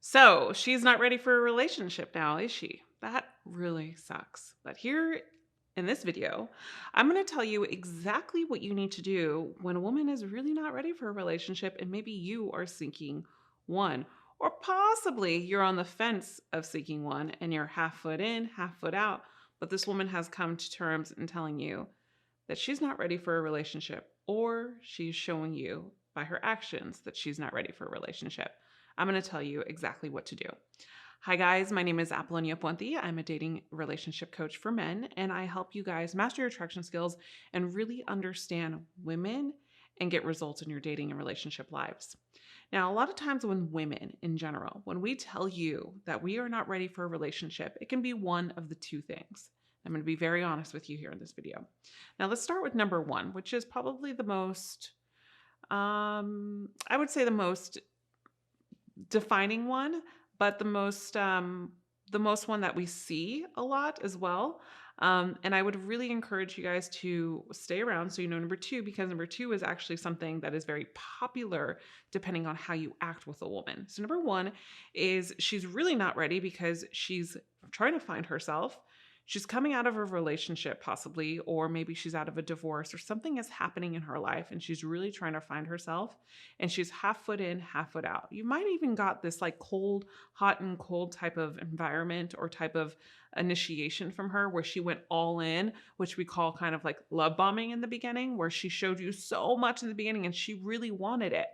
So she's not ready for a relationship now, is she? That really sucks. But here in this video, I'm going to tell you exactly what you need to do when a woman is really not ready for a relationship and maybe you are seeking one. Or possibly you're on the fence of seeking one and you're half foot in, half foot out. But this woman has come to terms in telling you that she's not ready for a relationship, or she's showing you by her actions that she's not ready for a relationship. I'm going to tell you exactly what to do. Hi, guys. My name is Apollonia Ponti. I'm a dating relationship coach for men, and I help you guys master your attraction skills and really understand women and get results in your dating and relationship lives. Now, a lot of times when women in general, when we tell you that we are not ready for a relationship, it can be one of the two things. I'm going to be very honest with you here in this video. Now, let's start with number one, which is probably the most, I would say the most defining one, but the most one that we see a lot as well. And I would really encourage you guys to stay around so you know number two, because number two is actually something that is very popular depending on how you act with a woman. So number one is she's really not ready because she's trying to find herself. She's coming out of a relationship, possibly, or maybe she's out of a divorce, or something is happening in her life and she's really trying to find herself, and she's half foot in, half foot out. You might even got this like cold, hot and cold type of environment or type of initiation from her where she went all in, which we call kind of like love bombing in the beginning, where she showed you so much in the beginning and she really wanted it.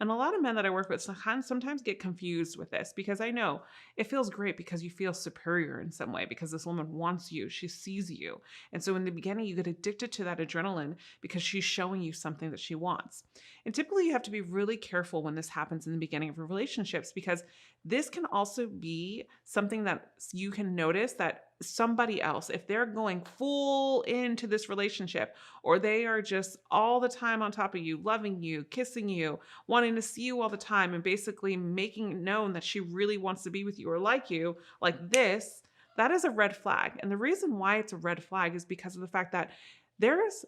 And a lot of men that I work with sometimes get confused with this, because I know it feels great because you feel superior in some way because this woman wants you, she sees you. And so in the beginning, you get addicted to that adrenaline because she's showing you something that she wants. And typically, you have to be really careful when this happens in the beginning of relationships, because this can also be something that you can notice that somebody else, if they're going full into this relationship, or they are just all the time on top of you, loving you, kissing you, wanting to see you all the time, and basically making it known that she really wants to be with you or like you, like this, that is a red flag. And the reason why it's a red flag is because of the fact that there's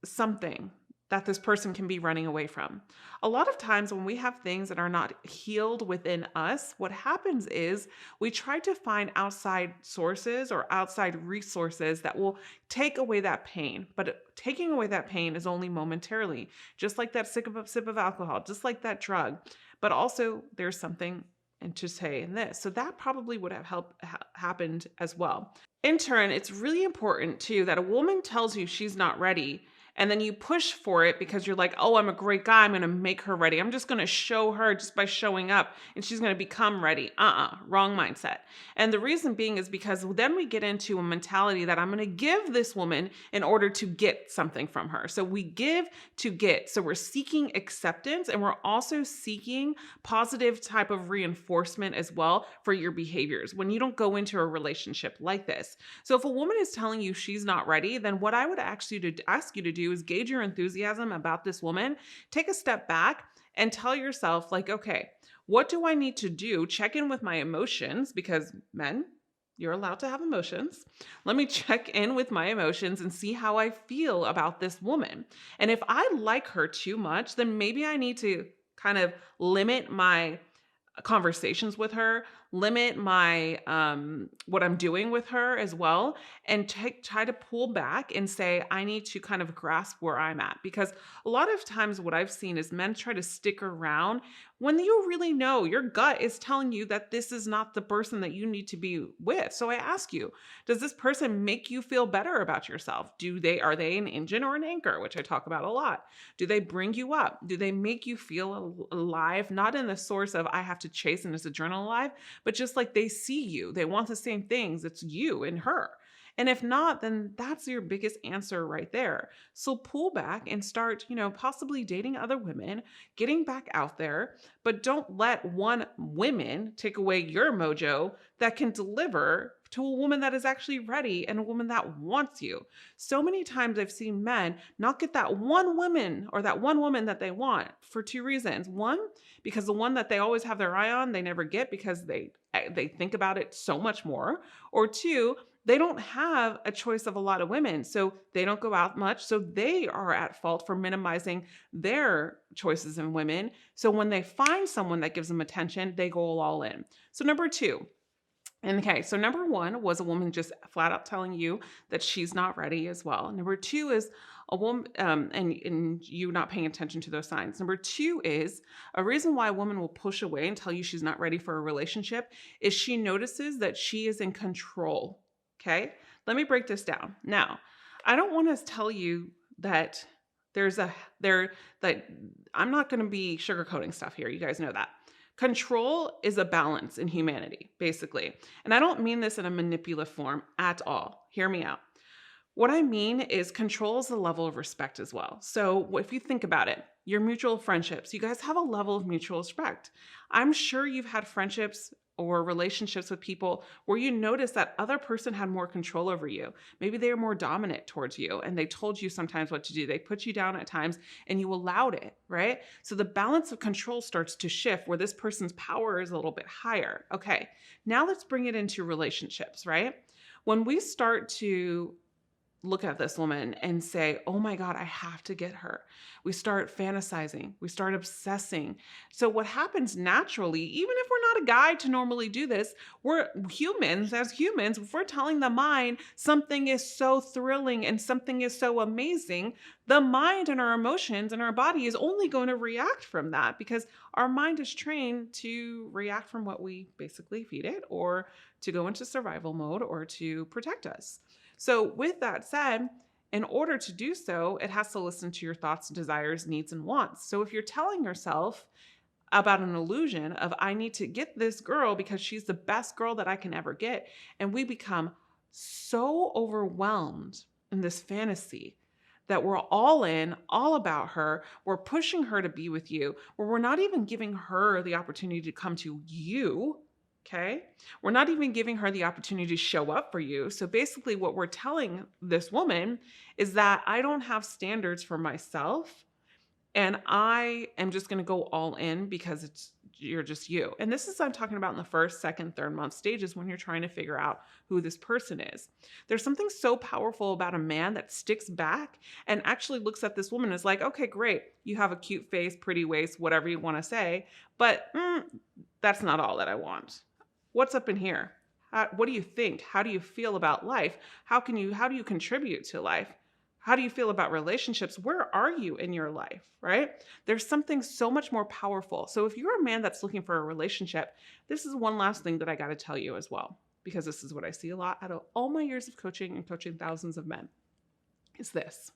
something that this person can be running away from. A lot of times when we have things that are not healed within us, what happens is we try to find outside sources or outside resources that will take away that pain. But taking away that pain is only momentarily, just like that sip of alcohol, just like that drug. But also there's something and to say in this. So that probably would have happened as well. In turn, it's really important too that a woman tells you she's not ready, and then you push for it because you're like, oh, I'm a great guy. I'm going to make her ready. I'm just going to show her just by showing up and she's going to become ready. Wrong mindset. And the reason being is because then we get into a mentality that I'm going to give this woman in order to get something from her. So we give to get. So we're seeking acceptance, and we're also seeking positive type of reinforcement as well for your behaviors when you don't go into a relationship like this. So if a woman is telling you she's not ready, then what I would actually ask you to do is gauge your enthusiasm about this woman. Take a step back and tell yourself, like, okay, what do I need to do? Check in with my emotions, because men, you're allowed to have emotions. Let me check in with my emotions and see how I feel about this woman. And if I like her too much, then maybe I need to kind of limit my conversations with her, limit my what I'm doing with her as well, and try to pull back and say I need to kind of grasp where I'm at. Because a lot of times what I've seen is men try to stick around when you really know your gut is telling you that this is not the person that you need to be with. So I ask you, does this person make you feel better about yourself? Are they an engine or an anchor, which I talk about a lot? Do they bring you up? Do they make you feel alive? Not in the source of I have to chase and this adrenaline alive, but just like they see you, they want the same things. It's you and her. And if not, then that's your biggest answer right there. So pull back and start, possibly dating other women, getting back out there, but don't let one woman take away your mojo that can deliver to a woman that is actually ready and a woman that wants you. So many times I've seen men not get that one woman or that one woman that they want for two reasons. One, because the one that they always have their eye on, they never get because they think about it so much more. Or two, They don't have a choice of a lot of women, so they don't go out much, so they are at fault for minimizing their choices in women. So when they find someone that gives them attention, they go all in. So number 2, and okay, so number 1 was a woman just flat out telling you that she's not ready as well. Number 2 is a woman, and you not paying attention to those signs. Number 2 is a reason why a woman will push away and tell you she's not ready for a relationship is she notices that she is in control. Okay, let me break this down. Now, I don't want to tell you that there's a there that I'm not going to be sugarcoating stuff here. You guys know that. Control is a balance in humanity, basically. And I don't mean this in a manipulative form at all. Hear me out. What I mean is control is a level of respect as well. So if you think about it, your mutual friendships, you guys have a level of mutual respect. I'm sure you've had friendships or relationships with people where you notice that other person had more control over you. Maybe they were more dominant towards you and they told you sometimes what to do. They put you down at times and you allowed it, right? So the balance of control starts to shift where this person's power is a little bit higher. Okay, now let's bring it into relationships, right? When we start to look at this woman and say, oh my God, I have to get her. We start fantasizing, we start obsessing. So, what happens naturally, even if we're not a guy to normally do this, we're humans, as humans, if we're telling the mind something is so thrilling and something is so amazing, the mind and our emotions and our body is only going to react from that because our mind is trained to react from what we basically feed it or to go into survival mode or to protect us. So, with that said, in order to do so, it has to listen to your thoughts, desires, needs, and wants. So, if you're telling yourself about an illusion of, I need to get this girl because she's the best girl that I can ever get, and we become so overwhelmed in this fantasy that we're all in, all about her, we're pushing her to be with you, where we're not even giving her the opportunity to come to you. Okay. We're not even giving her the opportunity to show up for you. So basically, what we're telling this woman is that I don't have standards for myself and I am just going to go all in because you're just you. And this is, I'm talking about in the first, second, third month stages when you're trying to figure out who this person is. There's something so powerful about a man that sticks back and actually looks at this woman and is like, okay, great. You have a cute face, pretty waist, whatever you want to say, but that's not all that I want. What's up in here? What do you think? How do you feel about life? How do you contribute to life? How do you feel about relationships? Where are you in your life, right? There's something so much more powerful. So if you're a man that's looking for a relationship, this is one last thing that I got to tell you as well, because this is what I see a lot out of all my years of coaching and coaching thousands of men, is this.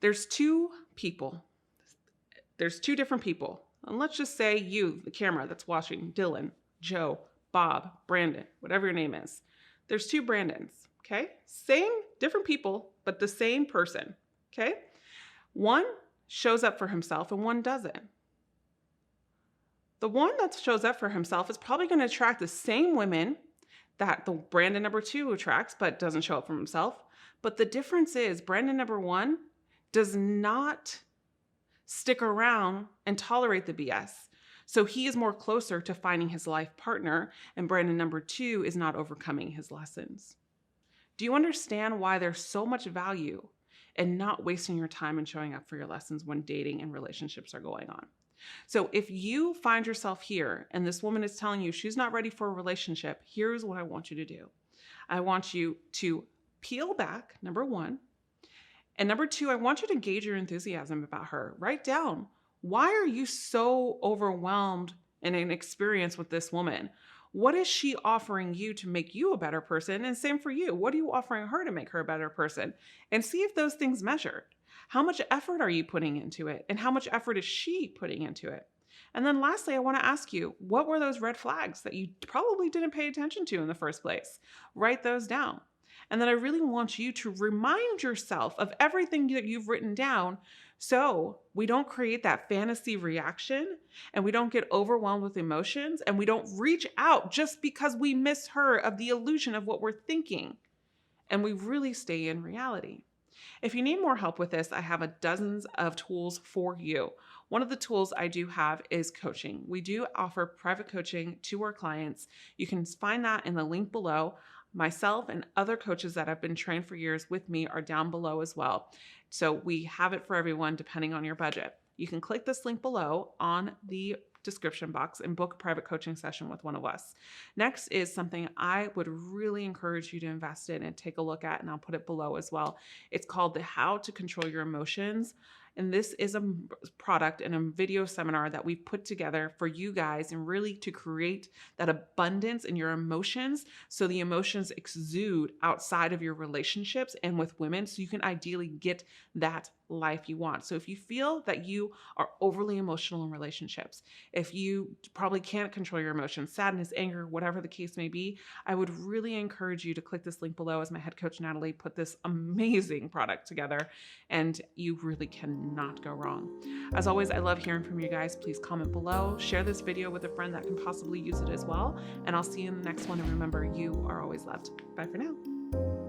There's two people. There's two different people. And let's just say you, the camera that's watching, Dylan, Joe, Bob, Brandon, whatever your name is. There's two Brandons, okay? Same, different people, but the same person, okay? One shows up for himself and one doesn't. The one that shows up for himself is probably going to attract the same women that the Brandon number 2 attracts, but doesn't show up for himself. But the difference is Brandon number 1 does not stick around and tolerate the BS. So he is more closer to finding his life partner, and Brandon number 2 is not overcoming his lessons. Do you understand why there's so much value in not wasting your time and showing up for your lessons when dating and relationships are going on? So if you find yourself here and this woman is telling you she's not ready for a relationship, here's what I want you to do. I want you to peel back, number 1. And number 2, I want you to gauge your enthusiasm about her. Write down, why are you so overwhelmed and inexperienced with this woman? What is she offering you to make you a better person? And same for you. What are you offering her to make her a better person? And see if those things measure. How much effort are you putting into it? And how much effort is she putting into it? And then lastly, I want to ask you, what were those red flags that you probably didn't pay attention to in the first place? Write those down. And then I really want you to remind yourself of everything that you've written down so we don't create that fantasy reaction and we don't get overwhelmed with emotions and we don't reach out just because we miss her of the illusion of what we're thinking. And we really stay in reality. If you need more help with this, I have dozens of tools for you. One of the tools I do have is coaching. We do offer private coaching to our clients. You can find that in the link below. Myself and other coaches that have been trained for years with me are down below as well. So we have it for everyone depending on your budget. You can click this link below on the description box and book a private coaching session with one of us. Next is something I would really encourage you to invest in and take a look at, and I'll put it below as well. It's called the How to Control Your Emotions. And this is a product and a video seminar that we've put together for you guys and really to create that abundance in your emotions so the emotions exude outside of your relationships and with women so you can ideally get that life you want. So if you feel that you are overly emotional in relationships, if you probably can't control your emotions, sadness, anger, whatever the case may be, I would really encourage you to click this link below as my head coach Natalie put this amazing product together, and you really cannot go wrong. As always, I love hearing from you guys. Please comment below, share this video with a friend that can possibly use it as well, and I'll see you in the next one. And remember, you are always loved. Bye for now.